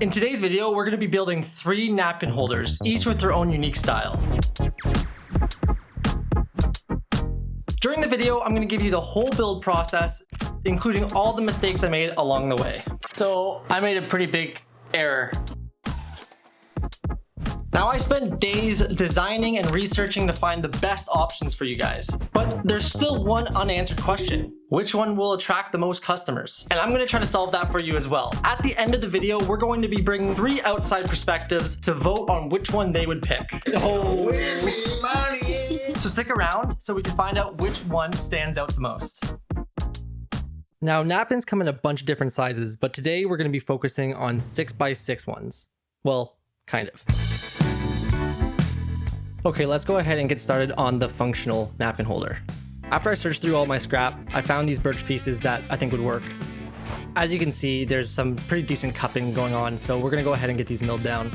In today's video, we're going to be building 3 napkin holders, each with their own unique style. During the video, I'm going to give you the whole build process, including all the mistakes I made along the way. So I made a pretty big error. Now, I spent days designing and researching to find the best options for you guys, but there's still one unanswered question. Which one will attract the most customers? And I'm going to try to solve that for you as well. At the end of the video, we're going to be bringing 3 outside perspectives to vote on which one they would pick. Oh. So stick around so we can find out which one stands out the most. Now, napkins come in a bunch of different sizes, but today we're going to be focusing on 6x6 ones. Well, kind of. Okay, let's go ahead and get started on the functional napkin holder. After I searched through all my scrap, I found these birch pieces that I think would work. As you can see, there's some pretty decent cupping going on, so we're gonna go ahead and get these milled down.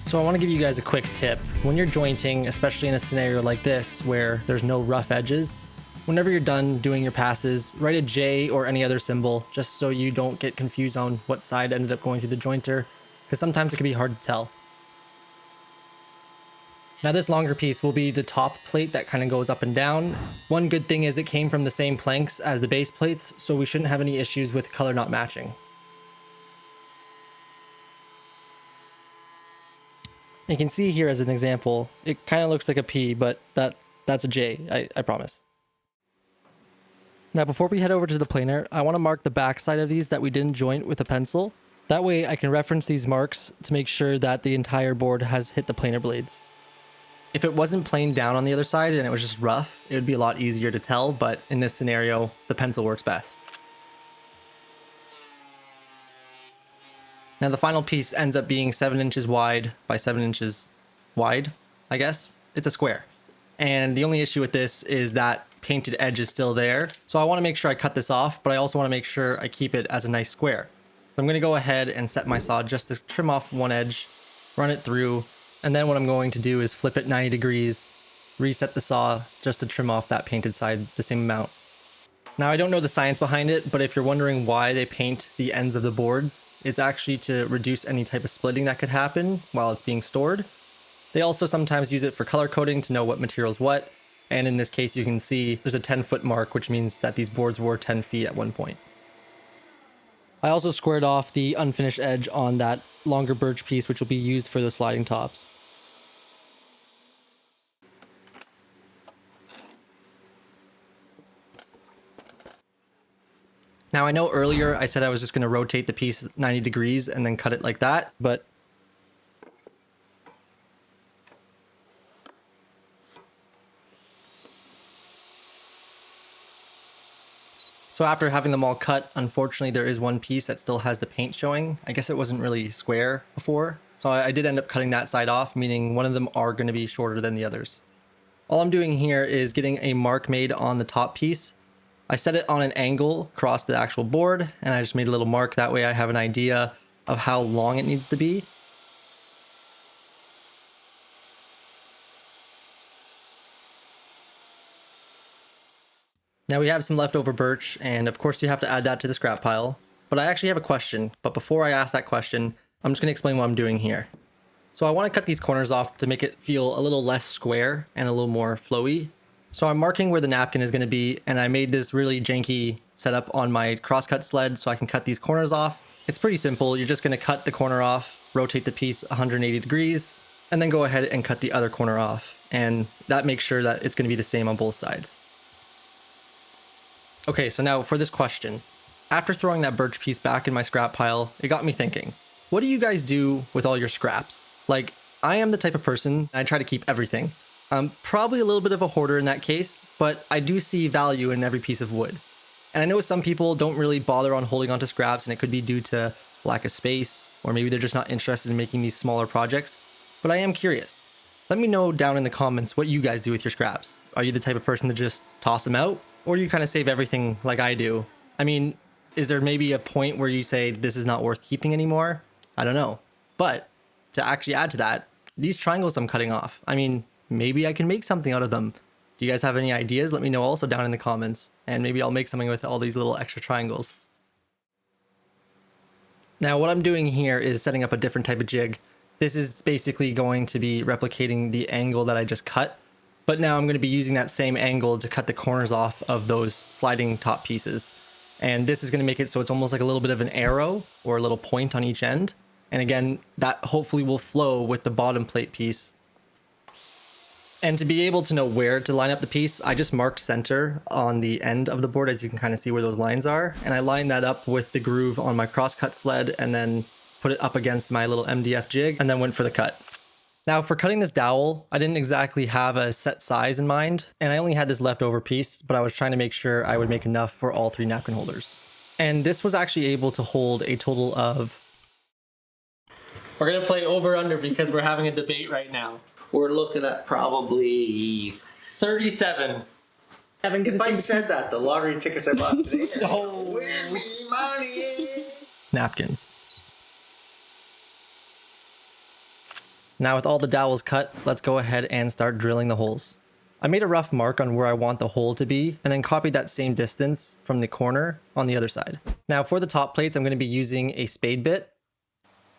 So I want to give you guys a quick tip. When you're jointing, especially in a scenario like this where there's no rough edges, whenever you're done doing your passes, write a J or any other symbol just so you don't get confused on what side ended up going through the jointer, because sometimes it can be hard to tell. Now this longer piece will be the top plate that kind of goes up and down. One good thing is it came from the same planks as the base plates, so we shouldn't have any issues with color not matching. You can see here as an example, it kind of looks like a P, but that's a J, I promise. Now before we head over to the planer, I want to mark the back side of these that we didn't joint with a pencil. That way I can reference these marks to make sure that the entire board has hit the planer blades. If it wasn't planed down on the other side and it was just rough, it would be a lot easier to tell, but in this scenario, the pencil works best. Now the final piece ends up being 7 inches wide by 7 inches wide, I guess. It's a square. And the only issue with this is that painted edge is still there. So I want to make sure I cut this off, but I also want to make sure I keep it as a nice square. So I'm going to go ahead and set my saw just to trim off one edge, run it through, and then what I'm going to do is flip it 90 degrees, reset the saw just to trim off that painted side the same amount. Now I don't know the science behind it, but if you're wondering why they paint the ends of the boards, it's actually to reduce any type of splitting that could happen while it's being stored. They also sometimes use it for color coding to know what material is what. And in this case, you can see there's a 10-foot mark, which means that these boards were 10 feet at one point. I also squared off the unfinished edge on that longer birch piece, which will be used for the sliding tops. Now I know earlier I said I was just going to rotate the piece 90 degrees and then cut it like that, but so after having them all cut, unfortunately there is one piece that still has the paint showing. I guess it wasn't really square before, so I did end up cutting that side off, meaning one of them are going to be shorter than the others. All I'm doing here is getting a mark made on the top piece. I set it on an angle across the actual board, and I just made a little mark. That way I have an idea of how long it needs to be. Now we have some leftover birch, and of course you have to add that to the scrap pile. But I actually have a question, but before I ask that question, I'm just going to explain what I'm doing here. So I want to cut these corners off to make it feel a little less square and a little more flowy. So I'm marking where the napkin is going to be, and I made this really janky setup on my crosscut sled so I can cut these corners off. It's pretty simple. You're just going to cut the corner off, rotate the piece 180 degrees, and then go ahead and cut the other corner off. And that makes sure that it's going to be the same on both sides. Okay, so now for this question. After throwing that birch piece back in my scrap pile, it got me thinking, what do you guys do with all your scraps? Like, I am the type of person, I try to keep everything. I'm probably a little bit of a hoarder in that case, but I do see value in every piece of wood. And I know some people don't really bother on holding onto scraps, and it could be due to lack of space, or maybe they're just not interested in making these smaller projects. But I am curious. Let me know down in the comments what you guys do with your scraps. Are you the type of person to just toss them out? Or do you kind of save everything like I do? I mean, is there maybe a point where you say this is not worth keeping anymore? I don't know. But to actually add to that, these triangles I'm cutting off, I mean, maybe I can make something out of them. Do you guys have any ideas? Let me know also down in the comments, and maybe I'll make something with all these little extra triangles. Now what I'm doing here is setting up a different type of jig. This is basically going to be replicating the angle that I just cut, but now I'm going to be using that same angle to cut the corners off of those sliding top pieces. And this is going to make it so it's almost like a little bit of an arrow or a little point on each end. And again, that hopefully will flow with the bottom plate piece. And to be able to know where to line up the piece, I just marked center on the end of the board, as you can kind of see where those lines are. And I lined that up with the groove on my crosscut sled and then put it up against my little MDF jig and then went for the cut. Now for cutting this dowel, I didn't exactly have a set size in mind, and I only had this leftover piece, but I was trying to make sure I would make enough for all 3 napkin holders. And this was actually able to hold a total of... We're gonna play over under because we're having a debate right now. We're looking at probably 37. If I said that, the lottery tickets I bought today. Oh. Win me money. Napkins. Now with all the dowels cut, let's go ahead and start drilling the holes. I made a rough mark on where I want the hole to be and then copied that same distance from the corner on the other side. Now for the top plates, I'm going to be using a spade bit.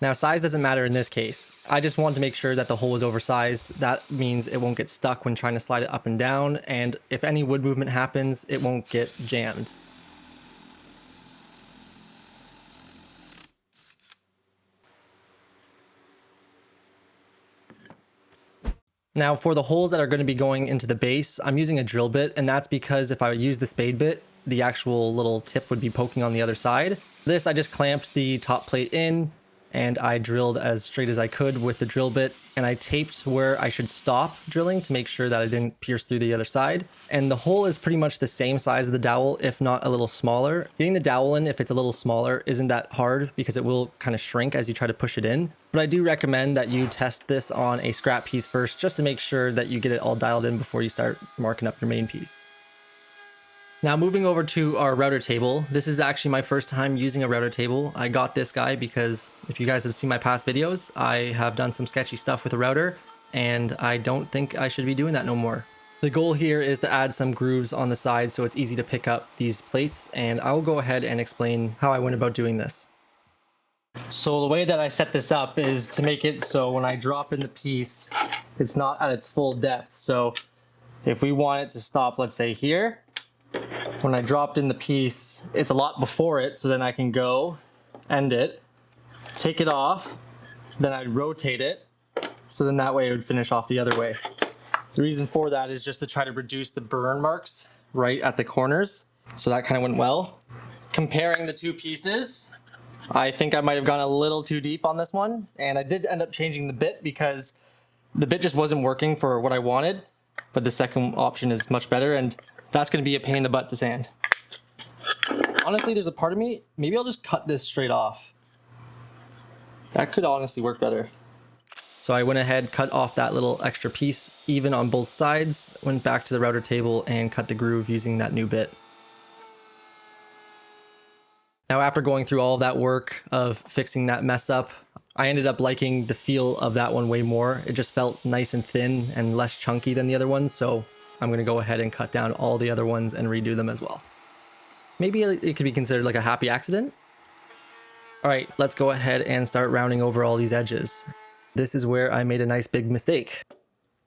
Now size doesn't matter in this case. I just want to make sure that the hole is oversized. That means it won't get stuck when trying to slide it up and down, and if any wood movement happens, it won't get jammed. Now for the holes that are going to be going into the base, I'm using a drill bit, and that's because if I use the spade bit, the actual little tip would be poking on the other side. This, I just clamped the top plate in, and I drilled as straight as I could with the drill bit, and I taped where I should stop drilling to make sure that I didn't pierce through the other side. And the hole is pretty much the same size of the dowel, if not a little smaller. Getting the dowel in, if it's a little smaller, isn't that hard because it will kind of shrink as you try to push it in. But I do recommend that you test this on a scrap piece first, just to make sure that you get it all dialed in before you start marking up your main piece. Now moving over to our router table, this is actually my first time using a router table. I got this guy because if you guys have seen my past videos, I have done some sketchy stuff with a router, and I don't think I should be doing that no more. The goal here is to add some grooves on the side so it's easy to pick up these plates, and I will go ahead and explain how I went about doing this. So the way that I set this up is to make it so when I drop in the piece, it's not at its full depth. So if we want it to stop, let's say here, when I dropped in the piece, it's a lot before it, so then I can go, end it, take it off, then I'd rotate it, so then that way it would finish off the other way. The reason for that is just to try to reduce the burn marks right at the corners, so that kind of went well. Comparing the two pieces, I think I might have gone a little too deep on this one, and I did end up changing the bit because the bit just wasn't working for what I wanted, but the second option is much better, and that's going to be a pain in the butt to sand. Honestly, there's a part of me, maybe I'll just cut this straight off. That could honestly work better. So I went ahead, cut off that little extra piece, even on both sides, went back to the router table and cut the groove using that new bit. Now after going through all of that work of fixing that mess up, I ended up liking the feel of that one way more. It just felt nice and thin and less chunky than the other ones, so I'm going to go ahead and cut down all the other ones and redo them as well. Maybe it could be considered like a happy accident. All right, let's go ahead and start rounding over all these edges. This is where I made a nice big mistake.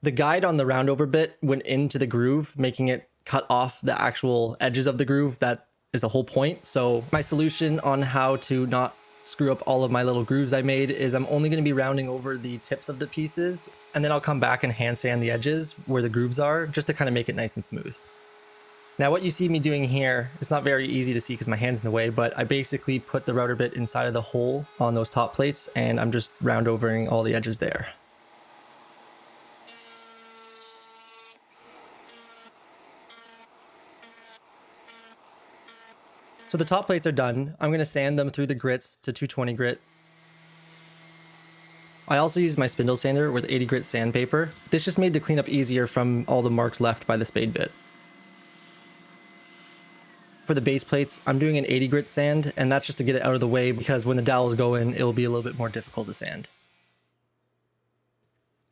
The guide on the roundover bit went into the groove, making it cut off the actual edges of the groove. That is the whole point. So my solution on how to not screw up all of my little grooves I made is I'm only going to be rounding over the tips of the pieces, and then I'll come back and hand sand the edges where the grooves are, just to kind of make it nice and smooth. Now what you see me doing here, it's not very easy to see because my hand's in the way, but I basically put the router bit inside of the hole on those top plates, and I'm just round overing all the edges there. So the top plates are done. I'm going to sand them through the grits to 220 grit. I also used my spindle sander with 80 grit sandpaper. This just made the cleanup easier from all the marks left by the spade bit. For the base plates, I'm doing an 80 grit sand, and that's just to get it out of the way because when the dowels go in, it'll be a little bit more difficult to sand.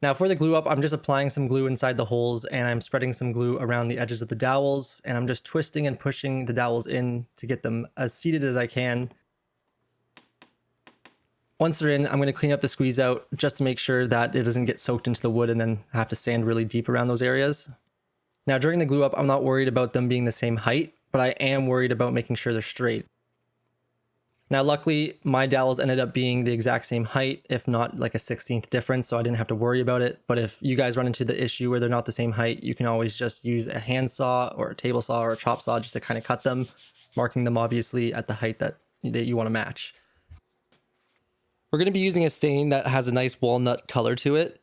Now for the glue up, I'm just applying some glue inside the holes and I'm spreading some glue around the edges of the dowels, and I'm just twisting and pushing the dowels in to get them as seated as I can. Once they're in, I'm going to clean up the squeeze out just to make sure that it doesn't get soaked into the wood and then have to sand really deep around those areas. Now during the glue up, I'm not worried about them being the same height, but I am worried about making sure they're straight. Now luckily, my dowels ended up being the exact same height, if not like a 1/16 difference, so I didn't have to worry about it. But if you guys run into the issue where they're not the same height, you can always just use a hand saw or a table saw or a chop saw just to kind of cut them, marking them obviously at the height that you want to match. We're going to be using a stain that has a nice walnut color to it.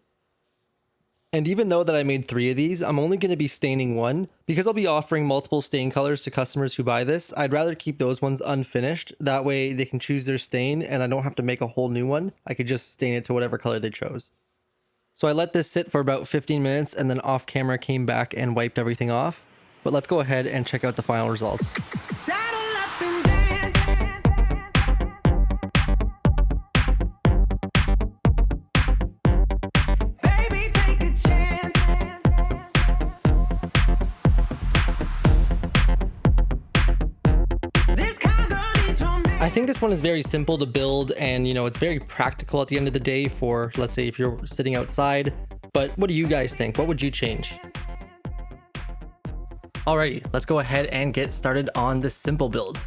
And even though that I made 3 of these, I'm only going to be staining 1 because I'll be offering multiple stain colors to customers who buy this. I'd rather keep those ones unfinished. That way they can choose their stain and I don't have to make a whole new one. I could just stain it to whatever color they chose. So I let this sit for about 15 minutes and then off camera came back and wiped everything off. But let's go ahead and check out the final results. I think this one is very simple to build and it's very practical at the end of the day for, let's say, if you're sitting outside. But what do you guys think? What would you change? Alrighty, let's go ahead and get started on this simple build.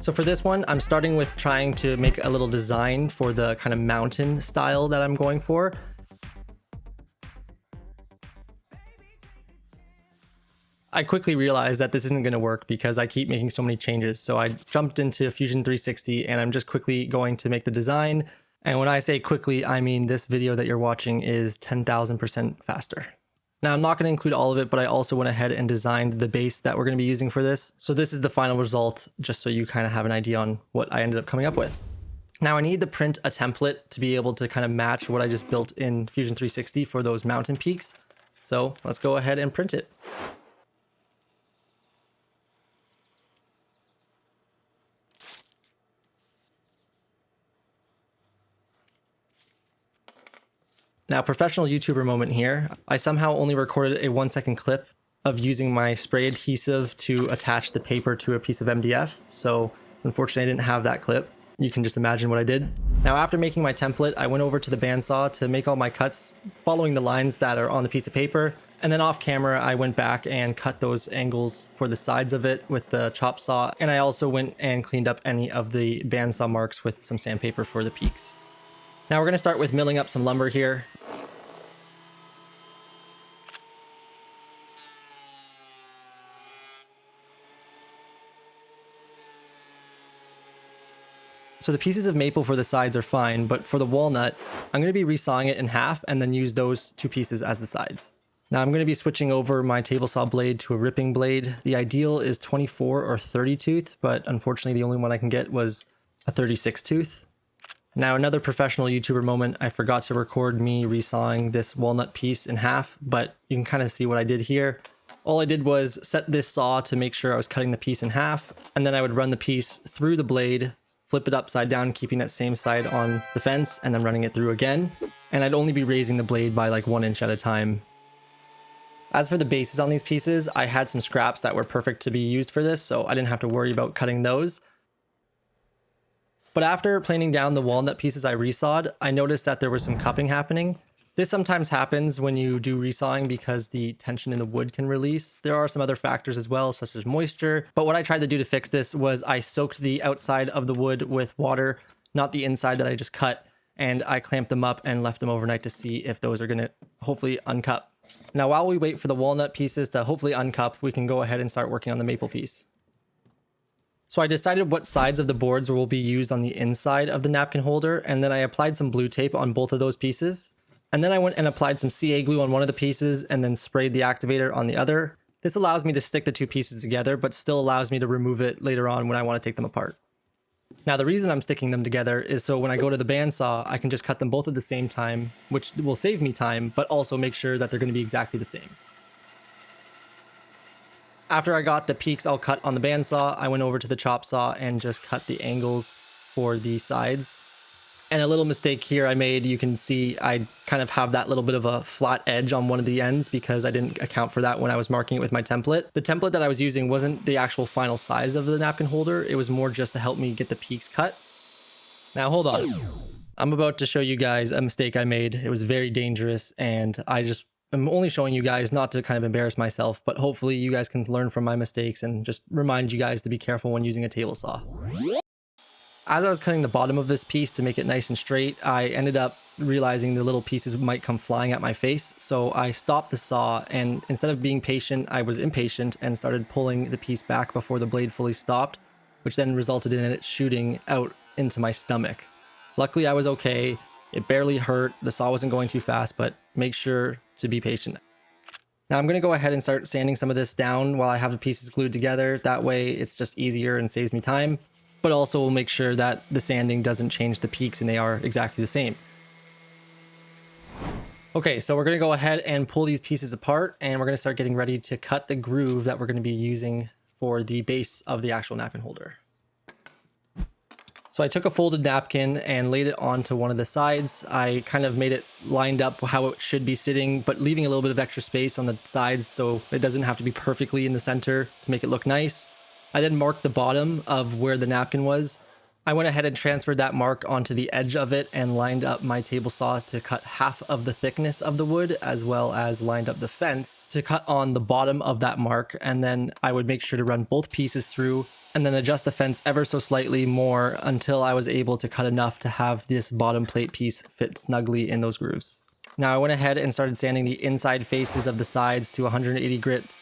So for this one, I'm starting with trying to make a little design for the kind of mountain style that I'm going for. I quickly realized that this isn't going to work because I keep making so many changes. So I jumped into Fusion 360 and I'm just quickly going to make the design. And when I say quickly, I mean this video that you're watching is 10,000% faster. Now I'm not going to include all of it, but I also went ahead and designed the base that we're going to be using for this. So this is the final result, just so you kind of have an idea on what I ended up coming up with. Now I need to print a template to be able to kind of match what I just built in Fusion 360 for those mountain peaks. So let's go ahead and print it. Now, professional YouTuber moment here. I somehow only recorded a 1-second clip of using my spray adhesive to attach the paper to a piece of MDF. So unfortunately, I didn't have that clip. You can just imagine what I did. Now, after making my template, I went over to the bandsaw to make all my cuts following the lines that are on the piece of paper. And then off camera, I went back and cut those angles for the sides of it with the chop saw. And I also went and cleaned up any of the bandsaw marks with some sandpaper for the peaks. Now we're going to start with milling up some lumber here. So the pieces of maple for the sides are fine, but for the walnut, I'm going to be resawing it in half and then use those 2 pieces as the sides. Now I'm going to be switching over my table saw blade to a ripping blade. The ideal is 24 or 30 tooth, but unfortunately the only one I can get was a 36 tooth. Now another professional YouTuber moment, I forgot to record me resawing this walnut piece in half, but you can kind of see what I did here. All I did was set this saw to make sure I was cutting the piece in half, and then I would run the piece through the blade, flip it upside down, keeping that same side on the fence, and then running it through again. And I'd only be raising the blade by like 1 inch at a time. As for the bases on these pieces, I had some scraps that were perfect to be used for this, so I didn't have to worry about cutting those. But after planing down the walnut pieces I resawed, I noticed that there was some cupping happening. This sometimes happens when you do resawing because the tension in the wood can release. There are some other factors as well, such as moisture. But what I tried to do to fix this was I soaked the outside of the wood with water, not the inside that I just cut, and I clamped them up and left them overnight to see if those are gonna hopefully uncup. Now, while we wait for the walnut pieces to hopefully uncup, we can go ahead and start working on the maple piece. So I decided what sides of the boards will be used on the inside of the napkin holder, and then I applied some blue tape on both of those pieces. And then I went and applied some CA glue on one of the pieces and then sprayed the activator on the other. This allows me to stick the 2 pieces together, but still allows me to remove it later on when I want to take them apart. Now, the reason I'm sticking them together is so when I go to the bandsaw, I can just cut them both at the same time, which will save me time, but also make sure that they're going to be exactly the same. After I got the peaks all cut on the bandsaw, I went over to the chop saw and just cut the angles for the sides. And a little mistake here I made, you can see I kind of have that little bit of a flat edge on one of the ends because I didn't account for that when I was marking it with my template. The template that I was using wasn't the actual final size of the napkin holder. It was more just to help me get the peaks cut. Now hold on. I'm about to show you guys a mistake I made. It was very dangerous, and I'm only showing you guys not to kind of embarrass myself, but hopefully you guys can learn from my mistakes and just remind you guys to be careful when using a table saw. As I was cutting the bottom of this piece to make it nice and straight, I ended up realizing the little pieces might come flying at my face. So I stopped the saw, and instead of being patient, I was impatient and started pulling the piece back before the blade fully stopped, which then resulted in it shooting out into my stomach. Luckily, I was okay. It barely hurt. The saw wasn't going too fast, but make sure to be patient. Now I'm going to go ahead and start sanding some of this down while I have the pieces glued together. That way it's just easier and saves me time. But also we'll make sure that the sanding doesn't change the peaks and they are exactly the same. Okay, so we're going to go ahead and pull these pieces apart, and we're going to start getting ready to cut the groove that we're going to be using for the base of the actual napkin holder. So I took a folded napkin and laid it onto one of the sides. I kind of made it lined up how it should be sitting, but leaving a little bit of extra space on the sides so it doesn't have to be perfectly in the center to make it look nice. I then marked the bottom of where the napkin was. I went ahead and transferred that mark onto the edge of it and lined up my table saw to cut half of the thickness of the wood, as well as lined up the fence to cut on the bottom of that mark. And then I would make sure to run both pieces through and then adjust the fence ever so slightly more until I was able to cut enough to have this bottom plate piece fit snugly in those grooves. Now I went ahead and started sanding the inside faces of the sides to 180 grit.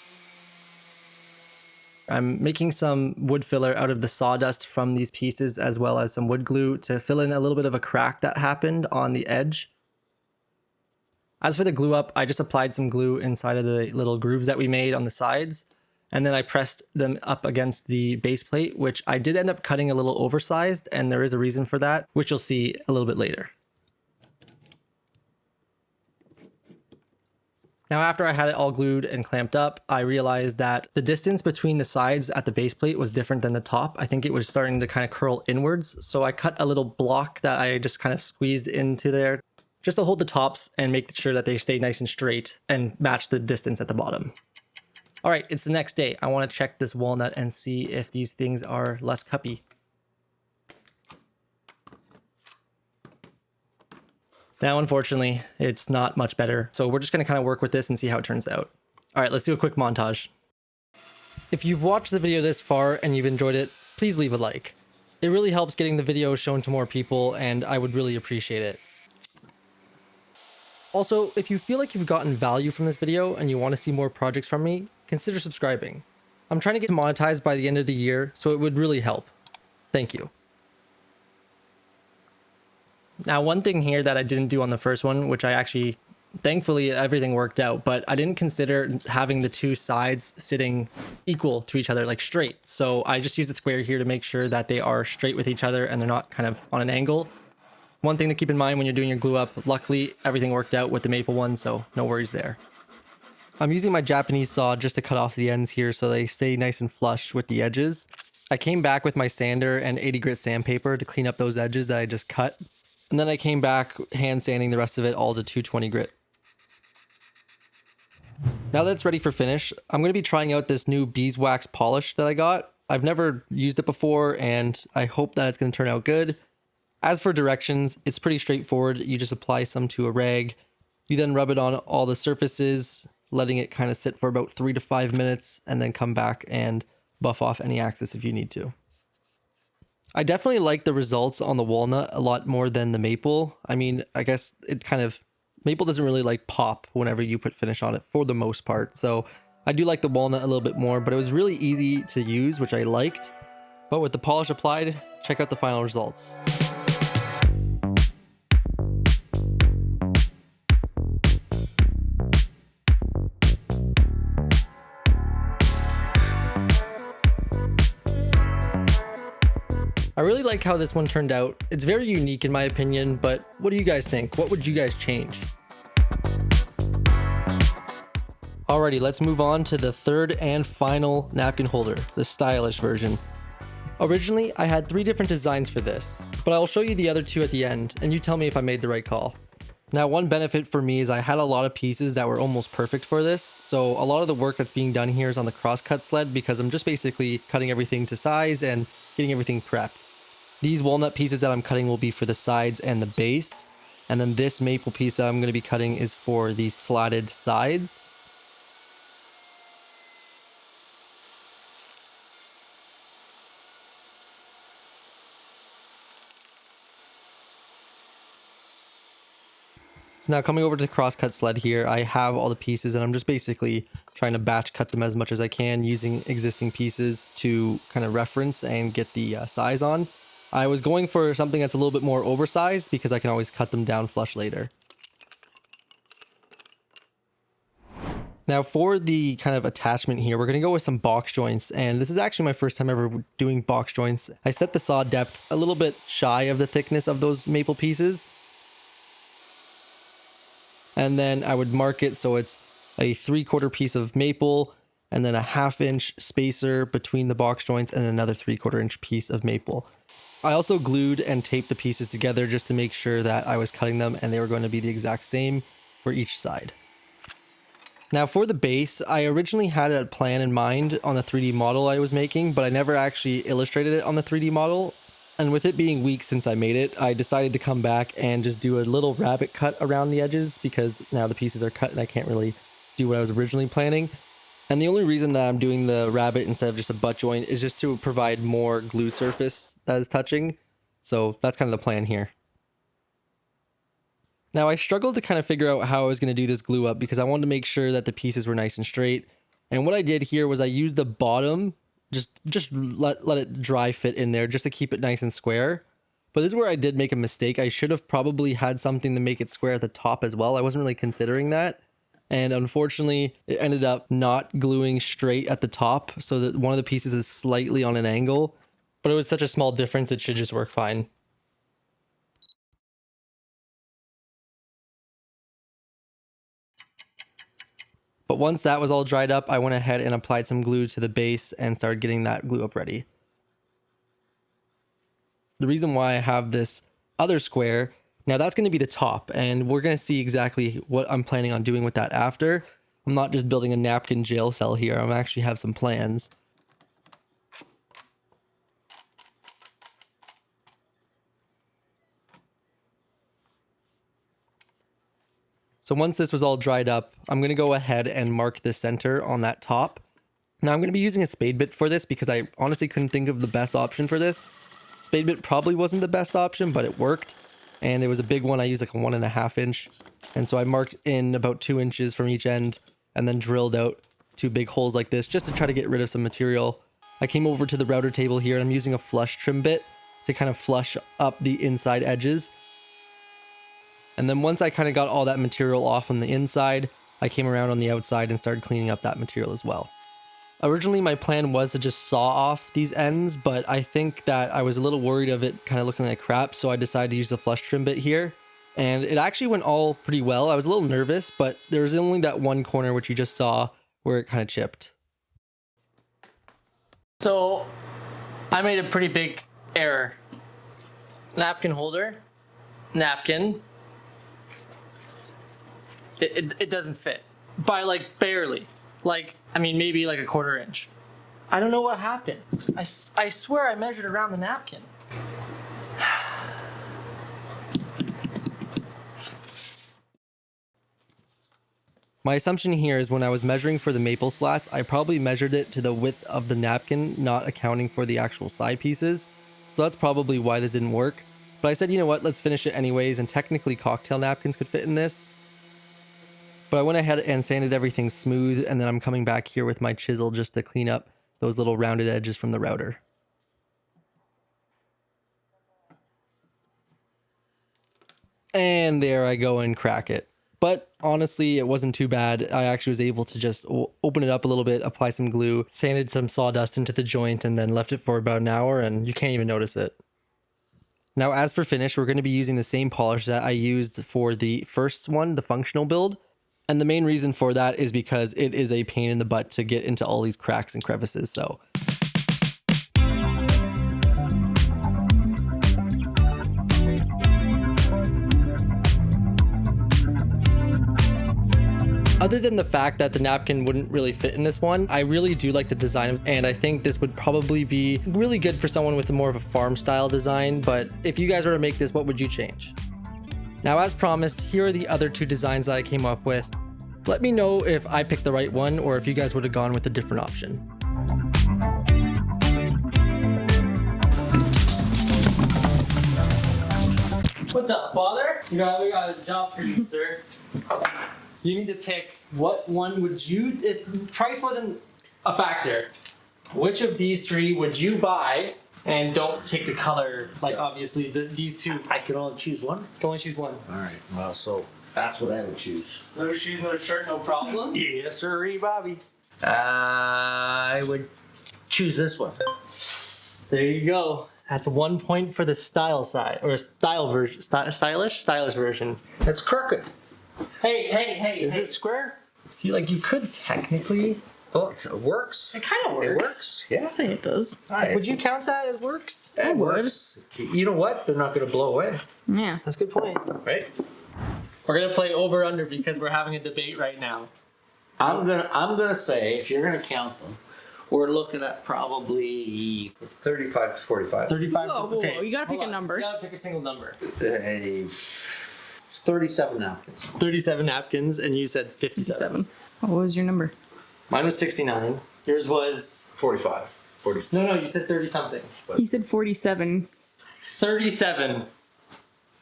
I'm making some wood filler out of the sawdust from these pieces, as well as some wood glue to fill in a little bit of a crack that happened on the edge. As for the glue up, I just applied some glue inside of the little grooves that we made on the sides, and then I pressed them up against the base plate, which I did end up cutting a little oversized, and there is a reason for that, which you'll see a little bit later. Now, after I had it all glued and clamped up, I realized that the distance between the sides at the base plate was different than the top. I think it was starting to kind of curl inwards. So I cut a little block that I just kind of squeezed into there just to hold the tops and make sure that they stay nice and straight and match the distance at the bottom. All right, it's the next day. I want to check this walnut and see if these things are less cuppy. Now, unfortunately, it's not much better. So we're just going to kind of work with this and see how it turns out. All right, let's do a quick montage. If you've watched the video this far and you've enjoyed it, please leave a like. It really helps getting the video shown to more people, and I would really appreciate it. Also, if you feel like you've gotten value from this video and you want to see more projects from me, consider subscribing. I'm trying to get monetized by the end of the year, so it would really help. Thank you. Now, one thing here that I didn't do on the first one, which I actually, thankfully everything worked out, but I didn't consider having the two sides sitting equal to each other, like straight. So I just used a square here to make sure that they are straight with each other and they're not kind of on an angle. One thing to keep in mind when you're doing your glue up, luckily everything worked out with the maple one, so no worries there. I'm using my Japanese saw just to cut off the ends here so they stay nice and flush with the edges. I came back with my sander and 80 grit sandpaper to clean up those edges that I just cut. And then I came back hand sanding the rest of it all to 220 grit. Now that it's ready for finish, I'm going to be trying out this new beeswax polish that I got. I've never used it before, and I hope that it's going to turn out good. As for directions, it's pretty straightforward. You just apply some to a rag. You then rub it on all the surfaces, letting it kind of sit for about 3 to 5 minutes, and then come back and buff off any excess if you need to. I definitely like the results on the walnut a lot more than the maple. I mean, I guess it kind of, maple doesn't really like pop whenever you put finish on it for the most part. So I do like the walnut a little bit more, but it was really easy to use, which I liked. But with the polish applied, check out the final results. I really like how this one turned out. It's very unique in my opinion, but what do you guys think? What would you guys change? Alrighty, let's move on to the third and final napkin holder, the stylish version. Originally, I had 3 different designs for this, but I'll show you the other 2 at the end, and you tell me if I made the right call. Now, one benefit for me is I had a lot of pieces that were almost perfect for this, so a lot of the work that's being done here is on the crosscut sled because I'm just basically cutting everything to size and getting everything prepped. These walnut pieces that I'm cutting will be for the sides and the base, and then this maple piece that I'm going to be cutting is for the slatted sides. So now coming over to the crosscut sled here, I have all the pieces and I'm just basically trying to batch cut them as much as I can using existing pieces to kind of reference and get the size on. I was going for something that's a little bit more oversized because I can always cut them down flush later. Now for the kind of attachment here, we're going to go with some box joints, and this is actually my first time ever doing box joints. I set the saw depth a little bit shy of the thickness of those maple pieces. And then I would mark it so it's a 3/4 piece of maple and then a 1/2 inch spacer between the box joints and another 3/4 inch piece of maple. I also glued and taped the pieces together just to make sure that I was cutting them and they were going to be the exact same for each side. Now for the base, I originally had a plan in mind on the 3D model I was making, but I never actually illustrated it on the 3D model. And with it being weeks since I made it, I decided to come back and just do a little rabbit cut around the edges because now the pieces are cut and I can't really do what I was originally planning. And the only reason that I'm doing the rabbit instead of just a butt joint is just to provide more glue surface that is touching. So that's kind of the plan here. Now I struggled to kind of figure out how I was going to do this glue up because I wanted to make sure that the pieces were nice and straight. And what I did here was I used the bottom, just let it dry fit in there just to keep it nice and square. But this is where I did make a mistake. I should have probably had something to make it square at the top as well. I wasn't really considering that. And unfortunately, it ended up not gluing straight at the top so that one of the pieces is slightly on an angle. But it was such a small difference, it should just work fine. But once that was all dried up, I went ahead and applied some glue to the base and started getting that glue up ready. The reason why I have this other square, now that's going to be the top, and we're going to see exactly what I'm planning on doing with that after. I'm not just building a napkin jail cell here, I actually have some plans. So once this was all dried up, I'm going to go ahead and mark the center on that top. Now I'm going to be using a spade bit for this because I honestly couldn't think of the best option for this. Spade bit probably wasn't the best option, but it worked. And it was a big one. I used like a 1.5 inch. And so I marked in about 2 inches from each end and then drilled out 2 big holes like this just to try to get rid of some material. I came over to the router table here and I'm using a flush trim bit to kind of flush up the inside edges. And then once I kind of got all that material off on the inside, I came around on the outside and started cleaning up that material as well. Originally, my plan was to just saw off these ends, but I think that I was a little worried of it kind of looking like crap, so I decided to use the flush trim bit here. And it actually went all pretty well. I was a little nervous, but there was only that one corner which you just saw where it kind of chipped. So I made a pretty big error. Napkin holder, napkin. It doesn't fit by like barely, like I mean maybe like a 1/4 inch. I don't know what happened. I swear I measured around the napkin. My assumption here is when I was measuring for the maple slats, I probably measured it to the width of the napkin, not accounting for the actual side pieces. So that's probably why this didn't work. But I said, you know what, let's finish it anyways, and technically cocktail napkins could fit in this. But I went ahead and sanded everything smooth, and then I'm coming back here with my chisel just to clean up those little rounded edges from the router. And there I go and crack it. But honestly, it wasn't too bad. I actually was able to just open it up a little bit, apply some glue, sanded some sawdust into the joint, and then left it for about an hour, and you can't even notice it. Now, as for finish, we're going to be using the same polish that I used for the first one, the functional build. And the main reason for that is because it is a pain in the butt to get into all these cracks and crevices. So Other than the fact that the napkin wouldn't really fit in this one, I really do like the design, and I think this would probably be really good for someone with more of a farm style design. But if you guys were to make this, what would you change? Now, as promised, here are the other two designs that I came up with. Let me know if I picked the right one or if you guys would have gone with a different option. What's up, father? We got a job for you, sir. You need to pick what one would you, if price wasn't a factor, which of these three would you buy? And don't take the color, like obviously these two. I can only choose one? Can only choose one. All right, well, so that's what I would choose. No shoes, no shirt, no problem. Yes, sir, Bobby. I would choose this one. There you go. That's 1 point for the style side, or style version, stylish version. It's crooked. Hey. Is it square? See, like you could technically. Well, it works. It kind of works. It works. Yeah. I think it does. Would you count that as works? It would. works. You know what? They're not going to blow away, Yeah. That's a good point. right? We're gonna play over under because we're having a debate right now. I'm gonna say, if you're gonna count them, we're looking at probably 35 to 45. 35. Whoa, whoa, okay, whoa, you gotta pick hold a on. number. You gotta pick a single number. 37 napkins. 37 napkins, and you said 57. 7. What was your number? Mine was 69. Yours was 45. 40. no. You said 30 something. You said 47. 37.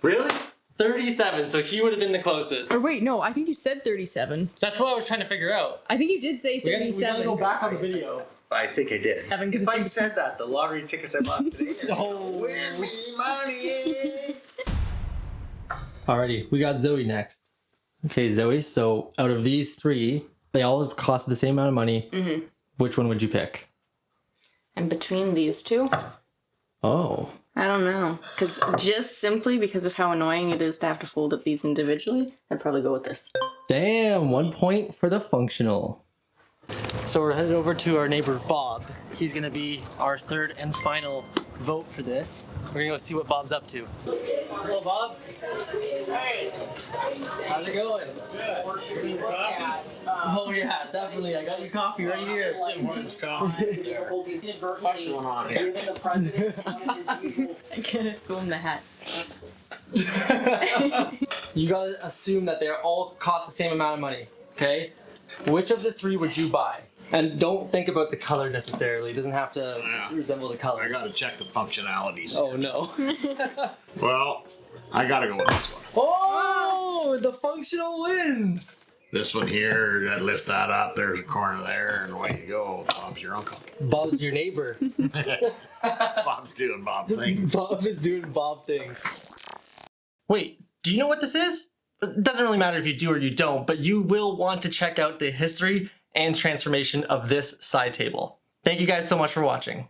Really? 37. So he would have been the closest. Or wait, no, I think you said 37. That's what I was trying to figure out. I think you did say We gotta 37. go back on the video. I think I did. Having If I considered- said that, the lottery tickets I bought today. Oh. Win me money. Alrighty, we got Zoe next. Okay, Zoe. So out of these three, they all cost the same amount of money. Mm-hmm. Which one would you pick? And between these two, Oh. I don't know. Just simply because of how annoying it is to have to fold up these individually, I'd probably go with this. Damn, 1 point for the functional. So we're headed over to our neighbor Bob. He's gonna be our third and final vote for this. We're gonna go see what Bob's up to. Hello, Bob. Hey. How's it going? Good. Oh yeah, definitely. I got your coffee right here. I gotta go in the hat. You gotta assume that they all cost the same amount of money, okay? Which of the three would you buy? And don't think about the color necessarily. It doesn't have to resemble the color. I gotta check the functionalities. Oh no. Well, I gotta go with this one. Oh, the functional wins. This one here, that lift that up, there's a corner there, and away you go. Bob's your uncle. Bob's your neighbor. Bob's doing Bob things. Bob is doing Bob things. Wait, do you know what this is? It doesn't really matter if you do or you don't, but you will want to check out the history and transformation of this side table. Thank you guys so much for watching.